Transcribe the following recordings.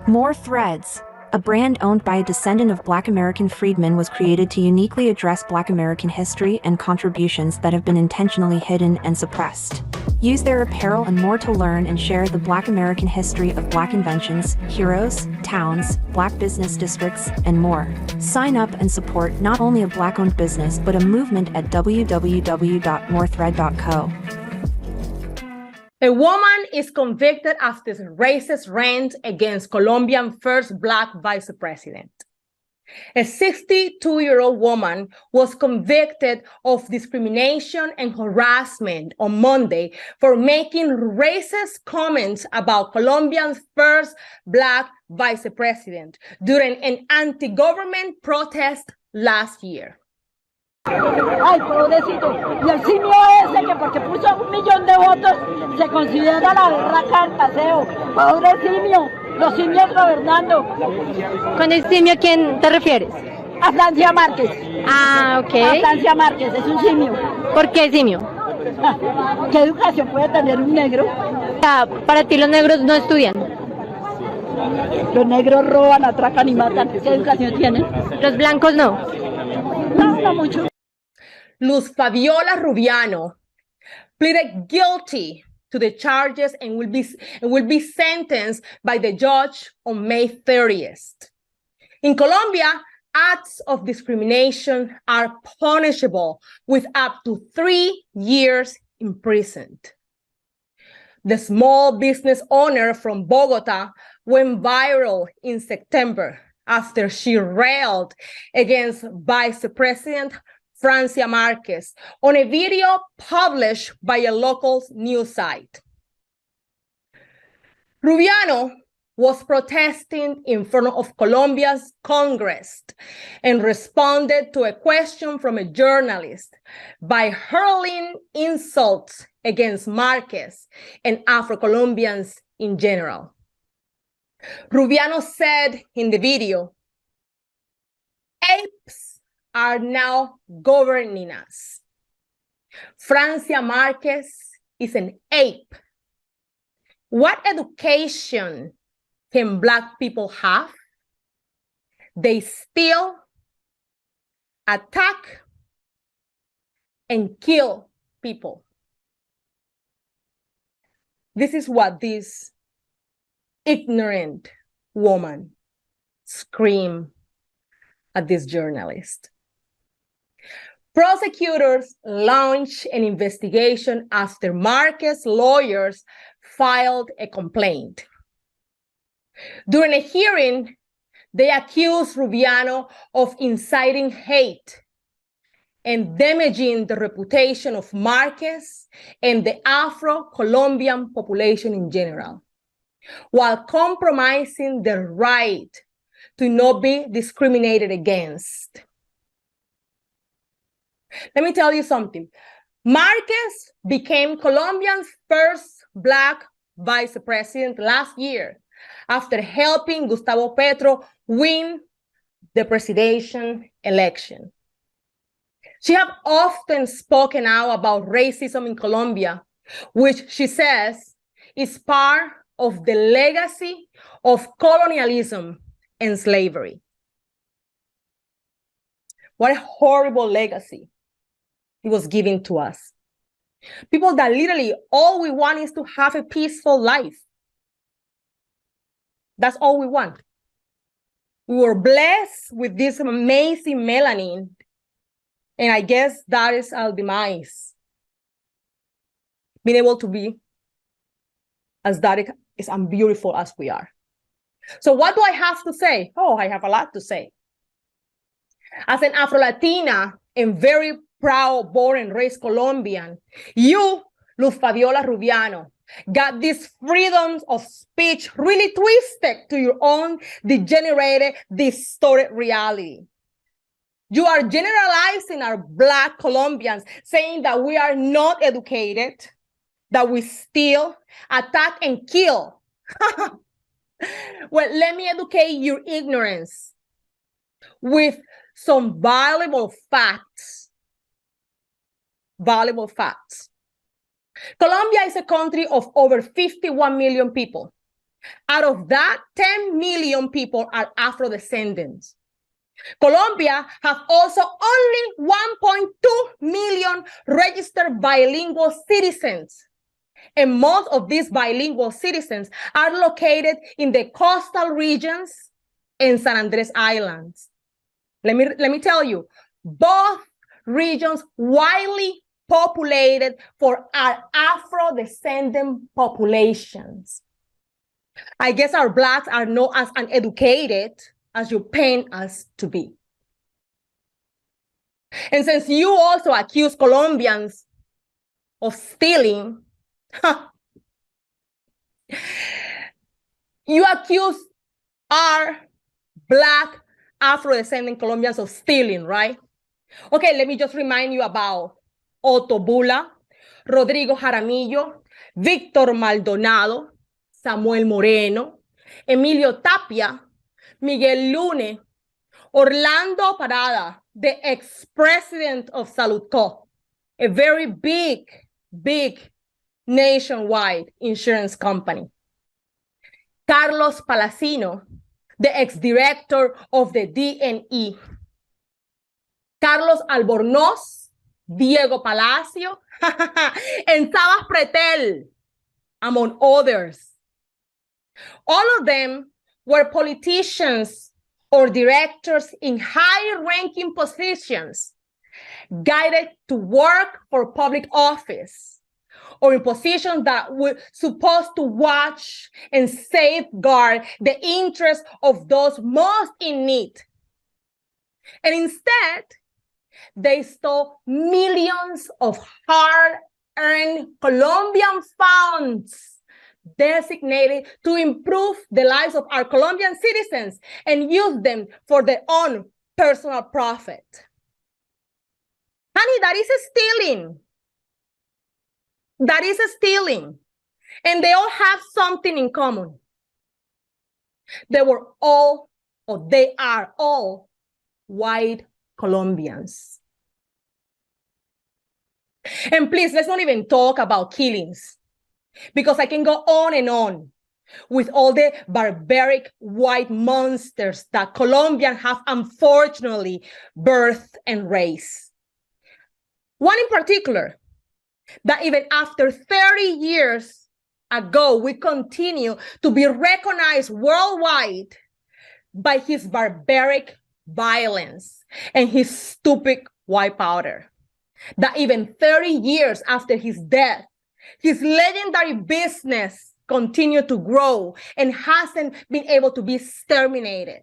More Threads, a brand owned by a descendant of Black American freedmen, was created to uniquely address Black American history and contributions that have been intentionally hidden and suppressed. Use their apparel and more to learn and share the Black American history of Black inventions, heroes, towns, Black business districts, and more. Sign up and support not only a Black-owned business but a movement at www.morethread.co. A woman is convicted after racist rant against Colombian first Black vice president. A 62-year-old woman was convicted of discrimination and harassment on Monday for making racist comments about Colombia's first Black vice president during an anti-government protest last year. Ay, pobrecito. Y el simio ese que porque puso 1 millón de votos se considera la berraca del paseo. Pobre simio. Los simios gobernando. ¿Con el simio a quién te refieres? A Francia Márquez. Ah, ok. A Francia Márquez, es un simio. ¿Por qué simio? ¿Qué educación puede tener un negro? Para ti los negros no estudian. Los negros roban, atracan y matan. ¿Qué educación tienen? Los blancos no. No mucho. Luz Fabiola Rubiano pleaded guilty to the charges and will be sentenced by the judge on May 30th. In Colombia, acts of discrimination are punishable with up to 3 years imprisoned. The small business owner from Bogota went viral in September after she railed against Vice President Francia Marquez on a video published by a local news site. Rubiano was protesting in front of Colombia's Congress and responded to a question from a journalist by hurling insults against Marquez and Afro-Colombians in general. Rubiano said in the video, "Apes are now governing us. Francia Marquez is an ape. What education can Black people have? They steal, attack, and kill people." This is what this ignorant woman screamed at this journalist. Prosecutors launched an investigation after Marquez's lawyers filed a complaint. During a hearing, they accused Rubiano of inciting hate and damaging the reputation of Marquez and the Afro-Colombian population in general, while compromising their right to not be discriminated against. Let me tell you something. Marquez became Colombia's first Black vice president last year after helping Gustavo Petro win the presidential election. She has often spoken out about racism in Colombia, which she says is part of the legacy of colonialism and slavery. What a horrible legacy it was given to us. People that literally all we want is to have a peaceful life. That's all we want. We were blessed with this amazing melanin, and I guess that is our demise. Being able to be as dark and beautiful as we are. So what do I have to say? Oh, I have a lot to say. As an Afro-Latina and very proud, born and raised Colombian, you, Luz Fabiola Rubiano, got these freedoms of speech really twisted to your own degenerated, distorted reality. You are generalizing our Black Colombians, saying that we are not educated, that we steal, attack, and kill. Well, let me educate your ignorance with some valuable facts. Valuable facts. Colombia is a country of over 51 million people. Out of that, 10 million million people are Afro-descendants. Colombia has also only 1.2 million registered bilingual citizens. And most of these bilingual citizens are located in the coastal regions and San Andres Islands. Let me tell you, both regions widely populated for our Afro-descendant populations. I guess our Blacks are not as uneducated as you paint us to be. And since you also accuse Colombians of stealing, you accuse our Black Afro-descendant Colombians of stealing, right? Okay, let me just remind you about Otto Bula, Rodrigo Jaramillo, Víctor Maldonado, Samuel Moreno, Emilio Tapia, Miguel Lune, Orlando Parada, the ex-president of Saludco, a very big nationwide insurance company. Carlos Palacino, the ex-director of the DNE. Carlos Albornoz, Diego Palacio, and Sabas Pretel, among others. All of them were politicians or directors in high-ranking positions, guided to work for public office, or in positions that were supposed to watch and safeguard the interests of those most in need. And instead, they stole millions of hard-earned Colombian funds designated to improve the lives of our Colombian citizens and use them for their own personal profit. Honey, that is stealing. That is stealing. And they all have something in common. They were all, or they are all, white Colombians. And please, let's not even talk about killings, because I can go on and on with all the barbaric white monsters that Colombians have unfortunately birthed and raised. One in particular, that even after 30 years ago, we continue to be recognized worldwide by his barbaric violence and his stupid white powder. That even 30 years after his death, his legendary business continued to grow and hasn't been able to be exterminated.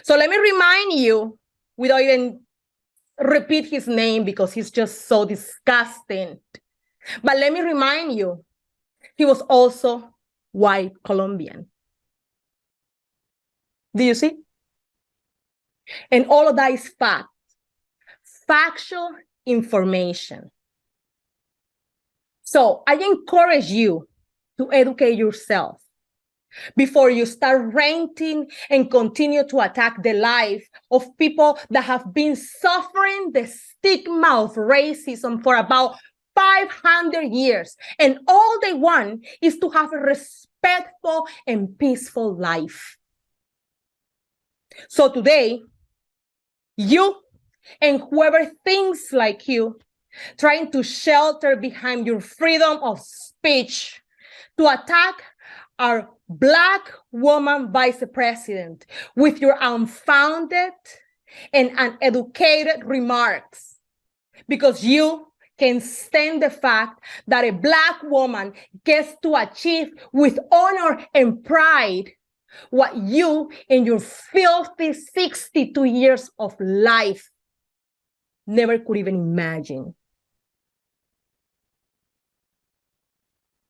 So let me remind you, without even repeat his name because he's just so disgusting, but let me remind you, he was also white Colombian. Do you see? And all of that is fact, factual information. So I encourage you to educate yourself before you start ranting and continue to attack the life of people that have been suffering the stigma of racism for about 500 years. And all they want is to have a respectful and peaceful life. So today, you and whoever thinks like you, trying to shelter behind your freedom of speech to attack our Black woman vice president with your unfounded and uneducated remarks, because you can stand the fact that a Black woman gets to achieve with honor and pride what you in your filthy 62 years of life never could even imagine.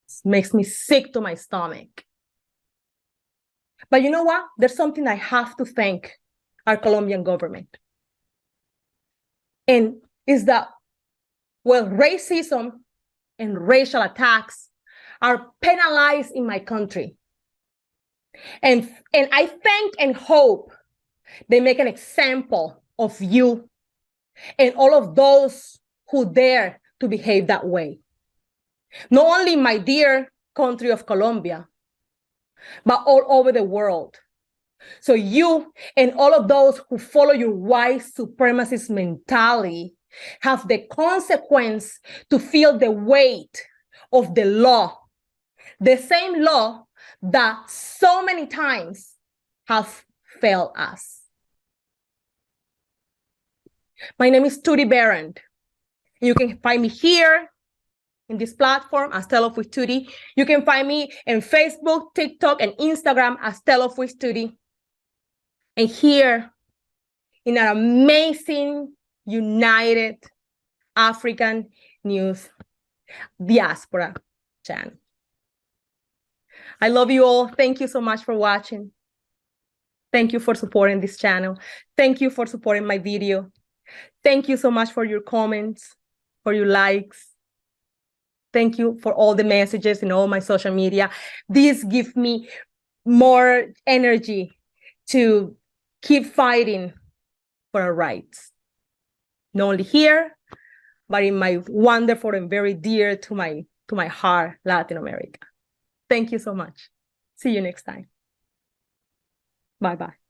It makes me sick to my stomach. But you know what? There's something I have to thank our Colombian government. And is that, well, racism and racial attacks are penalized in my country. And I thank and hope they make an example of you and all of those who dare to behave that way. Not only my dear country of Colombia, but all over the world. So you and all of those who follow your white supremacist mentality have the consequence to feel the weight of the law, the same law that so many times have failed us. My name is Tutti Barron. You can find me here in this platform as Tell Off with Tutti. You can find me in Facebook, TikTok, and Instagram as Tell Off with Tutti. And here in our amazing, united African news Diaspora channel. I love you all. Thank you so much for watching. Thank you for supporting this channel. Thank you for supporting my video. Thank you so much for your comments, for your likes. Thank you for all the messages in all my social media. This gives me more energy to keep fighting for our rights. Not only here, but in my wonderful and very dear to my heart, Latin America. Thank you so much. See you next time. Bye-bye.